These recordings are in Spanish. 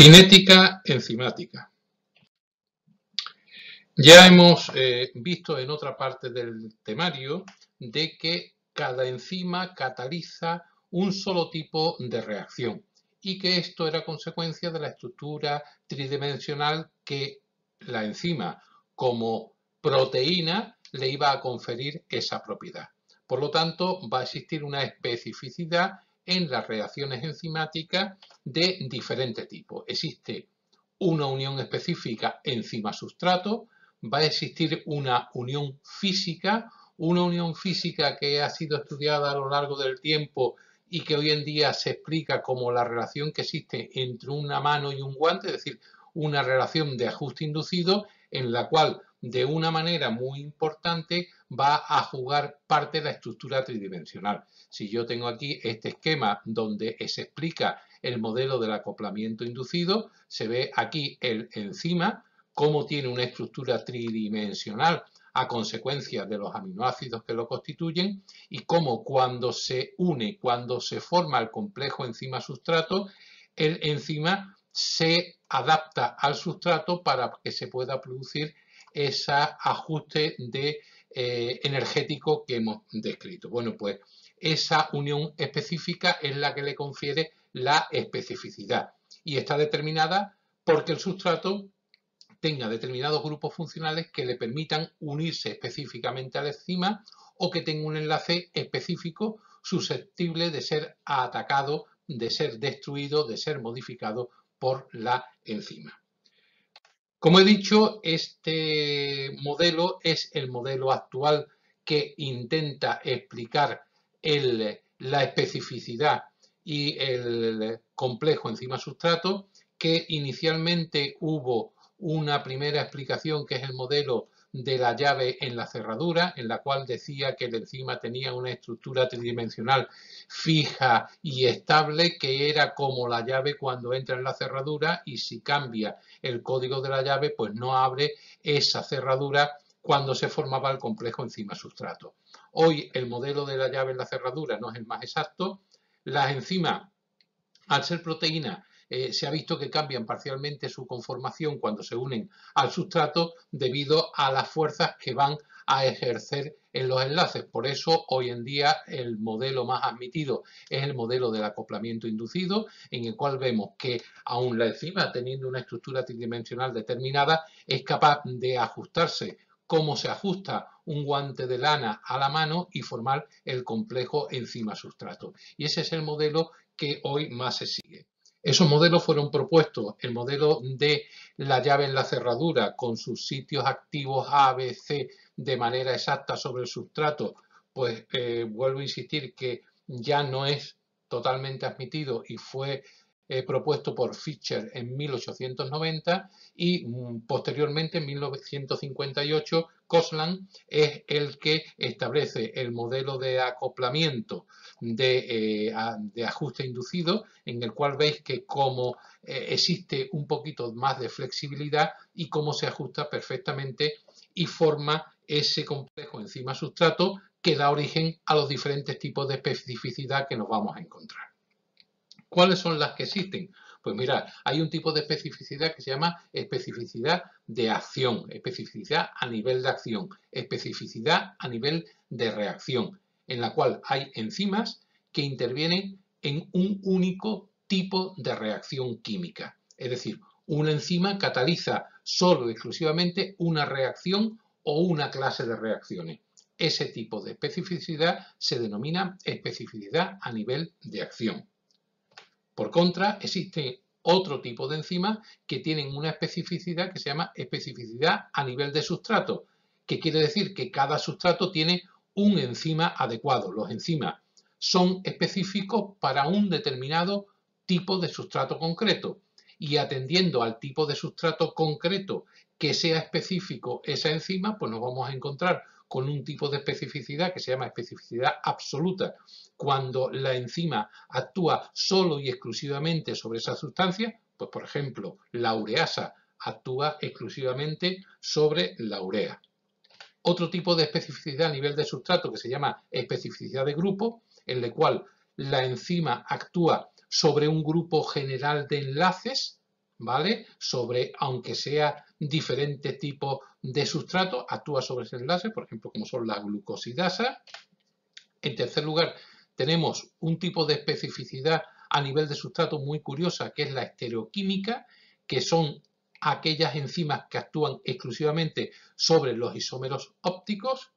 Cinética enzimática. Ya hemos visto en otra parte del temario de que cada enzima cataliza un solo tipo de reacción y que esto era consecuencia de la estructura tridimensional que la enzima como proteína le iba a conferir esa propiedad. Por lo tanto, va a existir una especificidad en las reacciones enzimáticas de diferente tipo. Existe una unión específica enzima-sustrato, va a existir una unión física que ha sido estudiada a lo largo del tiempo y que hoy en día se explica como la relación que existe entre una mano y un guante, es decir, una relación de ajuste inducido en la cual de una manera muy importante va a jugar parte de la estructura tridimensional. Si yo tengo aquí este esquema donde se explica el modelo del acoplamiento inducido, se ve aquí el enzima, cómo tiene una estructura tridimensional a consecuencia de los aminoácidos que lo constituyen y cómo cuando se une, cuando se forma el complejo enzima-sustrato, el enzima se adapta al sustrato para que se pueda producir ese ajuste energético que hemos descrito. Bueno, pues esa unión específica es la que le confiere la especificidad y está determinada porque el sustrato tenga determinados grupos funcionales que le permitan unirse específicamente a la enzima o que tenga un enlace específico susceptible de ser atacado, de ser destruido, de ser modificado por la enzima. Como he dicho, este modelo es el modelo actual que intenta explicar la especificidad y el complejo enzima-sustrato, que inicialmente hubo una primera explicación que es el modelo de la llave en la cerradura, en la cual decía que la enzima tenía una estructura tridimensional fija y estable, que era como la llave cuando entra en la cerradura y si cambia el código de la llave, pues no abre esa cerradura cuando se formaba el complejo enzima-sustrato. Hoy el modelo de la llave en la cerradura no es el más exacto. Las enzimas, al ser proteínas, se ha visto que cambian parcialmente su conformación cuando se unen al sustrato debido a las fuerzas que van a ejercer en los enlaces. Por eso hoy en día el modelo más admitido es el modelo del acoplamiento inducido, en el cual vemos que aún la enzima, teniendo una estructura tridimensional determinada, es capaz de ajustarse como se ajusta un guante de lana a la mano y formar el complejo enzima-sustrato. Y ese es el modelo que hoy más se sigue. Esos modelos fueron propuestos, el modelo de la llave en la cerradura con sus sitios activos A, B, C de manera exacta sobre el sustrato, pues vuelvo a insistir que ya no es totalmente admitido y fue propuesto por Fischer en 1890 y posteriormente en 1958 Koslan es el que establece el modelo de acoplamiento de ajuste inducido, en el cual veis que como existe un poquito más de flexibilidad y cómo se ajusta perfectamente y forma ese complejo enzima-sustrato que da origen a los diferentes tipos de especificidad que nos vamos a encontrar. ¿Cuáles son las que existen? Pues mirad, hay un tipo de especificidad que se llama especificidad de acción, especificidad a nivel de acción, especificidad a nivel de reacción, en la cual hay enzimas que intervienen en un único tipo de reacción química. Es decir, una enzima cataliza solo y exclusivamente una reacción o una clase de reacciones. Ese tipo de especificidad se denomina especificidad a nivel de acción. Por contra, existe otro tipo de enzimas que tienen una especificidad que se llama especificidad a nivel de sustrato, que quiere decir que cada sustrato tiene un enzima adecuado. Los enzimas son específicos para un determinado tipo de sustrato concreto y atendiendo al tipo de sustrato concreto que sea específico esa enzima, pues nos vamos a encontrar con un tipo de especificidad que se llama especificidad absoluta, cuando la enzima actúa solo y exclusivamente sobre esa sustancia, pues por ejemplo, la ureasa actúa exclusivamente sobre la urea. Otro tipo de especificidad a nivel de sustrato que se llama especificidad de grupo, en el cual la enzima actúa sobre un grupo general de enlaces ¿vale? Sobre, aunque sea diferentes tipos de sustratos, actúa sobre ese enlace, por ejemplo, como son las glucosidasas. En tercer lugar, tenemos un tipo de especificidad a nivel de sustrato muy curiosa, que es la estereoquímica, que son aquellas enzimas que actúan exclusivamente sobre los isómeros ópticos.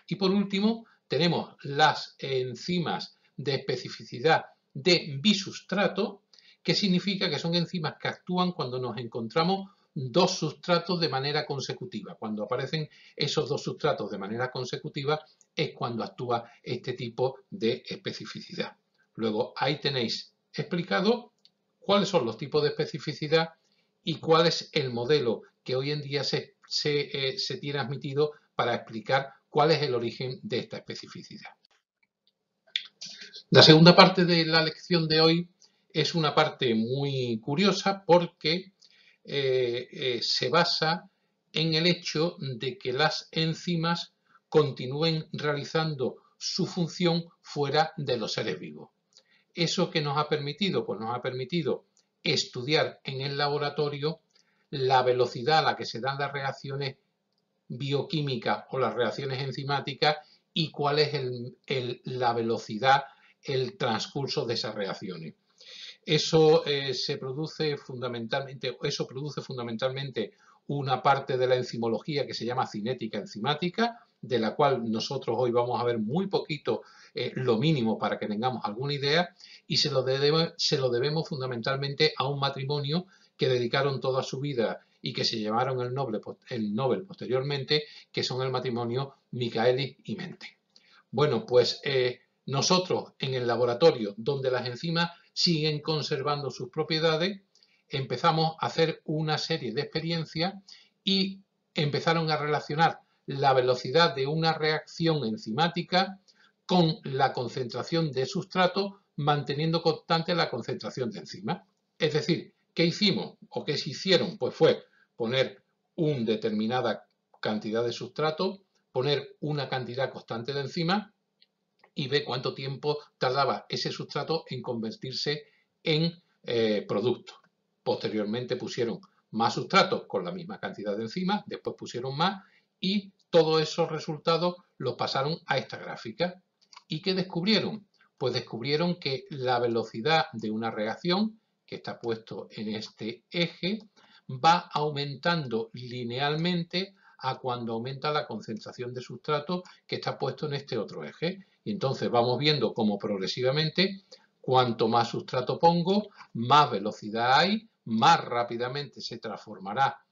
Y por último, tenemos las enzimas de especificidad de bisustrato, que significa que son enzimas que actúan cuando nos encontramos dos sustratos de manera consecutiva. Cuando aparecen esos dos sustratos de manera consecutiva es cuando actúa este tipo de especificidad. Luego, ahí tenéis explicado cuáles son los tipos de especificidad y cuál es el modelo que hoy en día se tiene admitido para explicar cuál es el origen de esta especificidad. La segunda parte de la lección de hoy es una parte muy curiosa porque se basa en el hecho de que las enzimas continúen realizando su función fuera de los seres vivos. ¿Eso qué nos ha permitido? Pues nos ha permitido estudiar en el laboratorio la velocidad a la que se dan las reacciones bioquímicas o las reacciones enzimáticas y cuál es la velocidad, el transcurso de esas reacciones. Eso produce fundamentalmente una parte de la enzimología que se llama cinética enzimática, de la cual nosotros hoy vamos a ver muy poquito, lo mínimo para que tengamos alguna idea, y se lo debemos fundamentalmente a un matrimonio que dedicaron toda su vida y que se llevaron el Nobel posteriormente, que son el matrimonio Michaelis y Mente. Bueno, pues nosotros en el laboratorio, donde las enzimas siguen conservando sus propiedades, empezamos a hacer una serie de experiencias y empezaron a relacionar la velocidad de una reacción enzimática con la concentración de sustrato, manteniendo constante la concentración de enzimas. Es decir, ¿qué hicimos o qué se hicieron? Pues fue poner una determinada cantidad de sustrato, poner una cantidad constante de enzimas y ver cuánto tiempo tardaba ese sustrato en convertirse en producto. Posteriormente pusieron más sustratos con la misma cantidad de enzimas, después pusieron más y todos esos resultados los pasaron a esta gráfica. ¿Y qué descubrieron? Pues descubrieron que la velocidad de una reacción, que está puesto en este eje, va aumentando linealmente a cuando aumenta la concentración de sustrato, que está puesto en este otro eje. Y entonces vamos viendo cómo progresivamente, cuanto más sustrato pongo, más velocidad hay, más rápidamente se transformará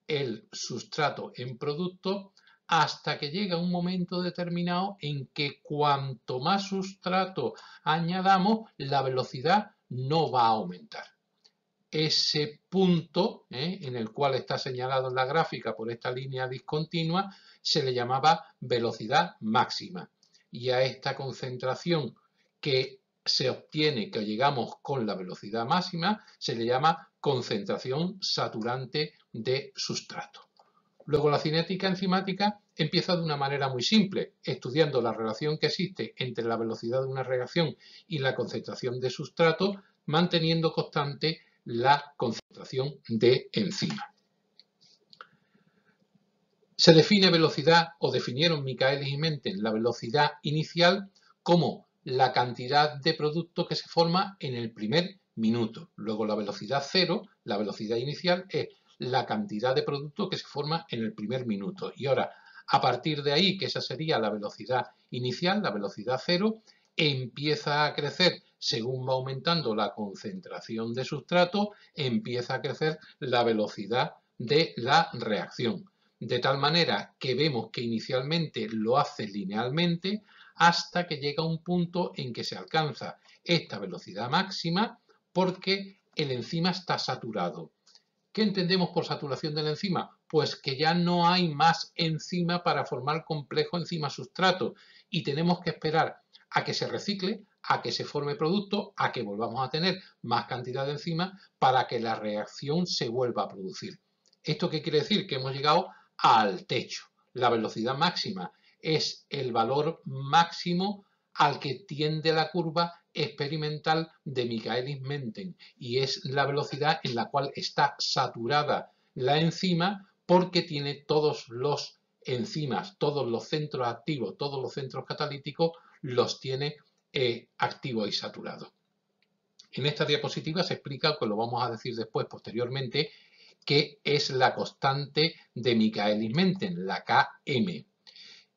el sustrato en producto, hasta que llega un momento determinado en que cuanto más sustrato añadamos, la velocidad no va a aumentar. Ese punto, en el cual está señalado en la gráfica por esta línea discontinua, se le llamaba velocidad máxima. Y a esta concentración que se obtiene, que llegamos con la velocidad máxima, se le llama concentración saturante de sustrato. Luego la cinética enzimática empieza de una manera muy simple, estudiando la relación que existe entre la velocidad de una reacción y la concentración de sustrato, manteniendo constante la concentración de enzima. Se define velocidad, o definieron Michaelis y Menten, la velocidad inicial como la cantidad de producto que se forma en el primer minuto. Luego la velocidad cero, la velocidad inicial, es la cantidad de producto que se forma en el primer minuto. Y ahora, a partir de ahí, que esa sería la velocidad inicial, la velocidad cero, empieza a crecer según va aumentando la concentración de sustrato, empieza a crecer la velocidad de la reacción. De tal manera que vemos que inicialmente lo hace linealmente hasta que llega un punto en que se alcanza esta velocidad máxima porque el enzima está saturado. ¿Qué entendemos por saturación de la enzima? Pues que ya no hay más enzima para formar complejo enzima-sustrato y tenemos que esperar a que se recicle, a que se forme producto, a que volvamos a tener más cantidad de enzima para que la reacción se vuelva a producir. ¿Esto qué quiere decir? Que hemos llegado al techo. La velocidad máxima es el valor máximo al que tiende la curva experimental de Michaelis-Menten y es la velocidad en la cual está saturada la enzima porque tiene todos los enzimas, todos los centros activos, todos los centros catalíticos los tiene activos y saturados. En esta diapositiva se explica, que lo vamos a decir después, posteriormente, qué es la constante de Michaelis-Menten, la Km.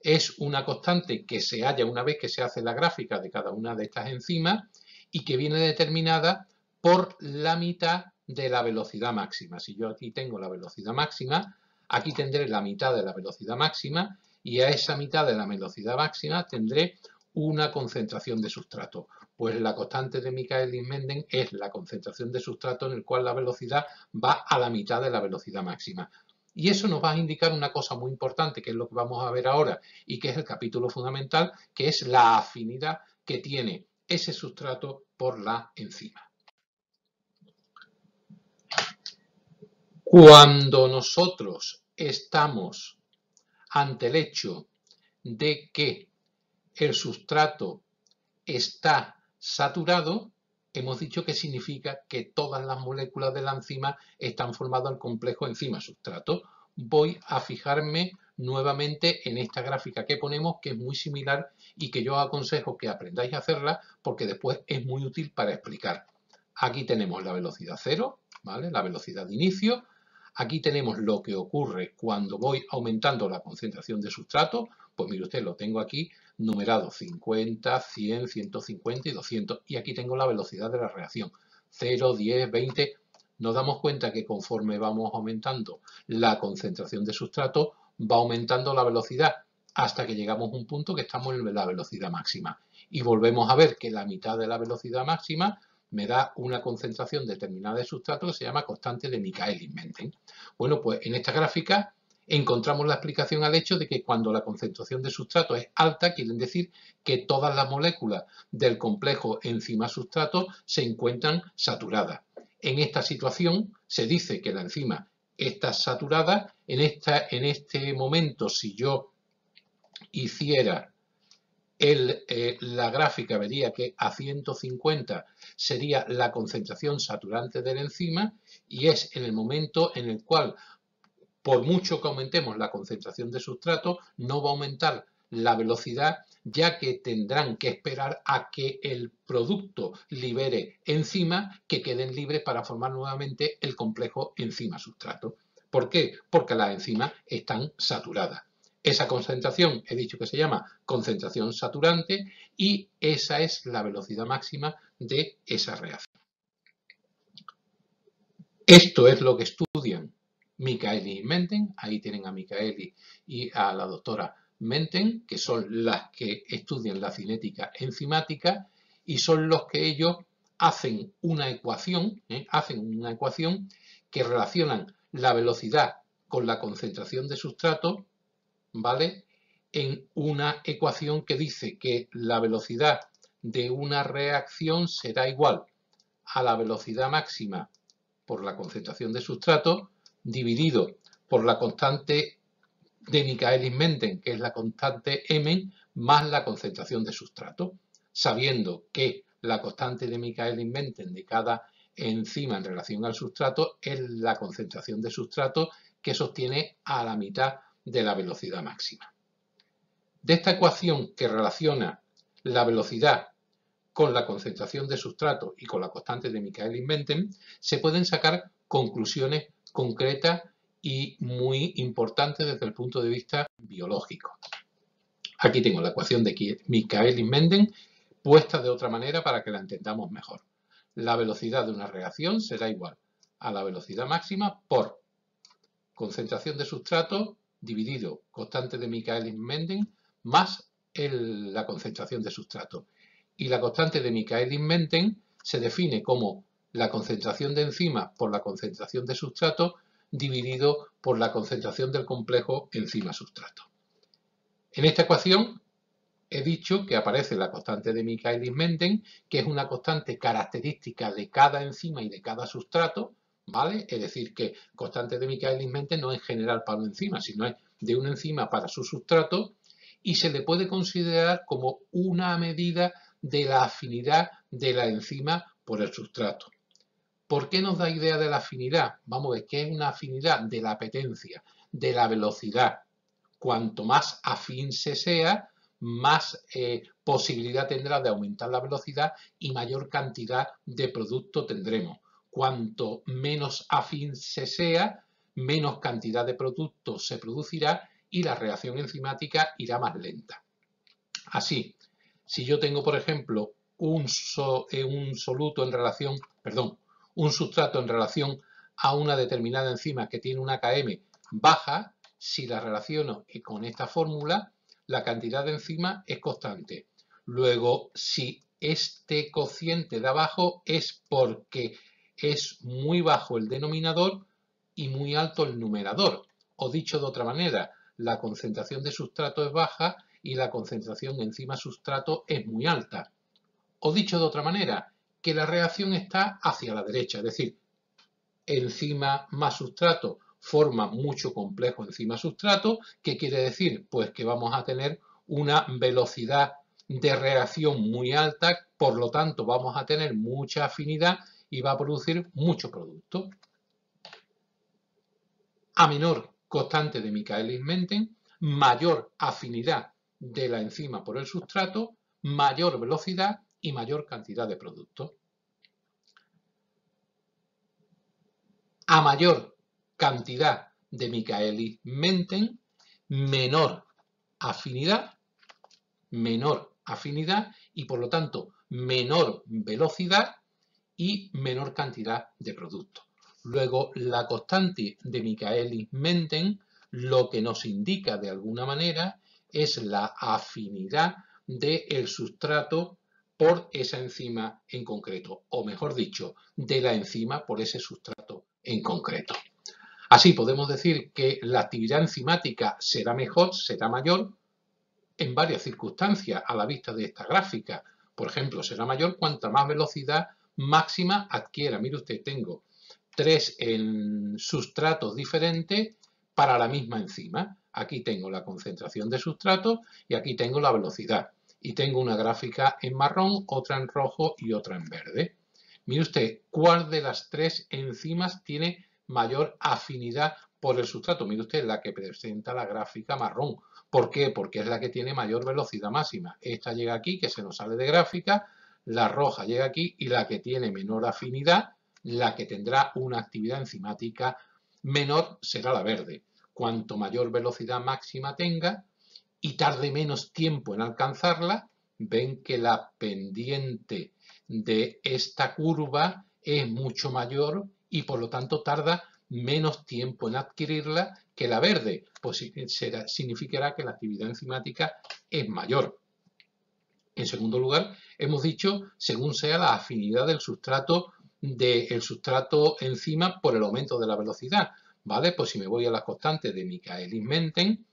Es una constante que se halla una vez que se hace la gráfica de cada una de estas enzimas y que viene determinada por la mitad de la velocidad máxima. Si yo aquí tengo la velocidad máxima, aquí tendré la mitad de la velocidad máxima y a esa mitad de la velocidad máxima tendré una concentración de sustrato. Pues la constante de Michaelis-Menten es la concentración de sustrato en el cual la velocidad va a la mitad de la velocidad máxima. Y eso nos va a indicar una cosa muy importante, que es lo que vamos a ver ahora, y que es el capítulo fundamental, que es la afinidad que tiene ese sustrato por la enzima. Cuando nosotros estamos ante el hecho de que el sustrato está saturado, hemos dicho que significa que todas las moléculas de la enzima están formadas en complejo enzima-sustrato. Voy a fijarme nuevamente en esta gráfica que ponemos, que es muy similar y que yo os aconsejo que aprendáis a hacerla porque después es muy útil para explicar. Aquí tenemos la velocidad cero, ¿vale? La velocidad de inicio. Aquí tenemos lo que ocurre cuando voy aumentando la concentración de sustrato. Pues mire usted, lo tengo aquí numerado 50, 100, 150 y 200. Y aquí tengo la velocidad de la reacción. 0, 10, 20. Nos damos cuenta que conforme vamos aumentando la concentración de sustrato, va aumentando la velocidad hasta que llegamos a un punto que estamos en la velocidad máxima. Y volvemos a ver que la mitad de la velocidad máxima me da una concentración determinada de sustrato que se llama constante de Michaelis-Menten. Bueno, pues en esta gráfica encontramos la explicación al hecho de que cuando la concentración de sustrato es alta, quieren decir que todas las moléculas del complejo enzima-sustrato se encuentran saturadas. En esta situación se dice que la enzima está saturada. En este momento, si yo hiciera la gráfica, vería que a 150 sería la concentración saturante de la enzima y es en el momento en el cual, por mucho que aumentemos la concentración de sustrato, no va a aumentar la velocidad, ya que tendrán que esperar a que el producto libere enzimas que queden libres para formar nuevamente el complejo enzima-sustrato. ¿Por qué? Porque las enzimas están saturadas. Esa concentración, he dicho que se llama concentración saturante y esa es la velocidad máxima de esa reacción. Esto es lo que estudian Michaelis y Menten. Ahí tienen a Michaelis y a la doctora Menten, que son las que estudian la cinética enzimática y son los que ellos hacen una ecuación que relacionan la velocidad con la concentración de sustrato, ¿vale? En una ecuación que dice que la velocidad de una reacción será igual a la velocidad máxima por la concentración de sustrato dividido por la constante de Michaelis-Menten, que es la constante m, más la concentración de sustrato, sabiendo que la constante de Michaelis-Menten de cada enzima en relación al sustrato es la concentración de sustrato que sostiene a la mitad de la velocidad máxima. De esta ecuación que relaciona la velocidad con la concentración de sustrato y con la constante de Michaelis-Menten, se pueden sacar conclusiones concretas y muy importantes desde el punto de vista biológico. Aquí tengo la ecuación de Michaelis-Menten puesta de otra manera para que la entendamos mejor. La velocidad de una reacción será igual a la velocidad máxima por concentración de sustrato dividido constante de Michaelis-Menten más la concentración de sustrato. Y la constante de Michaelis-Menten se define como la concentración de enzima por la concentración de sustrato dividido por la concentración del complejo enzima-sustrato. En esta ecuación he dicho que aparece la constante de Michaelis-Menten, que es una constante característica de cada enzima y de cada sustrato, ¿vale? Es decir, que constante de Michaelis-Menten no es general para una enzima, sino es de una enzima para su sustrato y se le puede considerar como una medida de la afinidad de la enzima por el sustrato. ¿Por qué nos da idea de la afinidad? Vamos a ver, ¿qué es una afinidad? De la apetencia, de la velocidad. Cuanto más afín se sea, más posibilidad tendrá de aumentar la velocidad y mayor cantidad de producto tendremos. Cuanto menos afín se sea, menos cantidad de producto se producirá y la reacción enzimática irá más lenta. Así, si yo tengo, por ejemplo, un sustrato en relación a una determinada enzima que tiene una Km baja, si la relaciono con esta fórmula, la cantidad de enzima es constante. Luego, si este cociente de abajo es porque es muy bajo el denominador y muy alto el numerador. O dicho de otra manera, la concentración de sustrato es baja y la concentración enzima-sustrato es muy alta. O dicho de otra manera, que la reacción está hacia la derecha, es decir, enzima más sustrato forma mucho complejo enzima-sustrato. ¿Qué quiere decir? Pues que vamos a tener una velocidad de reacción muy alta, por lo tanto vamos a tener mucha afinidad y va a producir mucho producto. A menor constante de Michaelis-Menten, mayor afinidad de la enzima por el sustrato, mayor velocidad y mayor cantidad de producto. A mayor cantidad de Michaelis-Menten, menor afinidad y por lo tanto menor velocidad y menor cantidad de producto. Luego, la constante de Michaelis-Menten lo que nos indica de alguna manera es la afinidad del sustrato por esa enzima en concreto, o mejor dicho, de la enzima por ese sustrato en concreto. Así podemos decir que la actividad enzimática será mejor, será mayor en varias circunstancias a la vista de esta gráfica. Por ejemplo, será mayor cuanta más velocidad máxima adquiera. Mire usted, tengo 3 sustratos diferentes para la misma enzima. Aquí tengo la concentración de sustrato y aquí tengo la velocidad. Y tengo una gráfica en marrón, otra en rojo y otra en verde. Mire usted, ¿cuál de las 3 enzimas tiene mayor afinidad por el sustrato? Mire usted, la que presenta la gráfica marrón. ¿Por qué? Porque es la que tiene mayor velocidad máxima. Esta llega aquí, que se nos sale de gráfica, la roja llega aquí y la que tiene menor afinidad, la que tendrá una actividad enzimática menor, será la verde. Cuanto mayor velocidad máxima tenga y tarde menos tiempo en alcanzarla, ven que la pendiente de esta curva es mucho mayor y por lo tanto tarda menos tiempo en adquirirla que la verde, pues significará que la actividad enzimática es mayor. En segundo lugar, hemos dicho según sea la afinidad del sustrato enzima por el aumento de la velocidad, ¿vale? Pues si me voy a las constantes de Michaelis-Menten,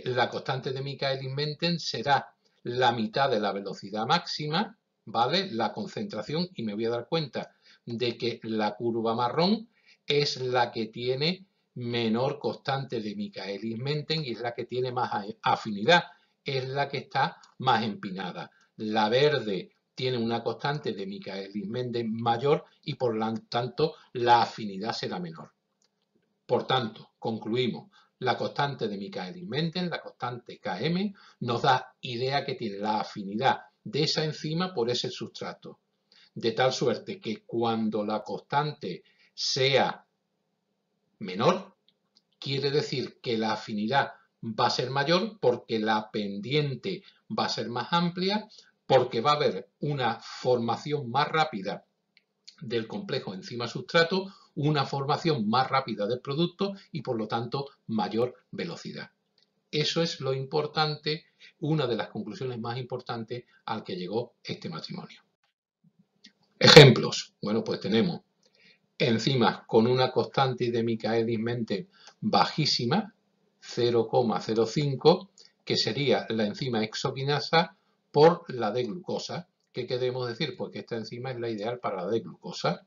la constante de Michaelis-Menten será la mitad de la velocidad máxima, ¿vale? La concentración, y me voy a dar cuenta de que la curva marrón es la que tiene menor constante de Michaelis-Menten y es la que tiene más afinidad, es la que está más empinada. La verde tiene una constante de Michaelis-Menten mayor y por lo tanto la afinidad será menor. Por tanto, concluimos, la constante de Michaelis-Menten, la constante Km, nos da idea que tiene la afinidad de esa enzima por ese sustrato. De tal suerte que cuando la constante sea menor, quiere decir que la afinidad va a ser mayor porque la pendiente va a ser más amplia, porque va a haber una formación más rápida del complejo enzima-sustrato, una formación más rápida del producto y por lo tanto mayor velocidad. Eso es lo importante, una de las conclusiones más importantes al que llegó este matrimonio. Ejemplos. Bueno, pues tenemos enzimas con una constante de Michaelis-Menten bajísima, 0,05, que sería la enzima exoquinasa por la D-glucosa. ¿Qué queremos decir? Pues que esta enzima es la ideal para la D-glucosa.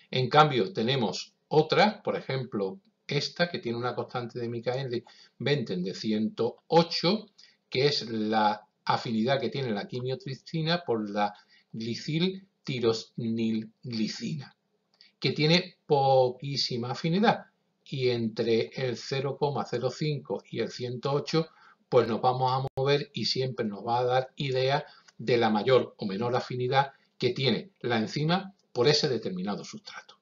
En cambio, tenemos otra, por ejemplo, esta que tiene una constante de Michaelis-Menten de 108, que es la afinidad que tiene la quimiotripsina por la gliciltirosnilglicina, que tiene poquísima afinidad, y entre el 0,05 y el 108 pues nos vamos a mover y siempre nos va a dar idea de la mayor o menor afinidad que tiene la enzima por ese determinado sustrato.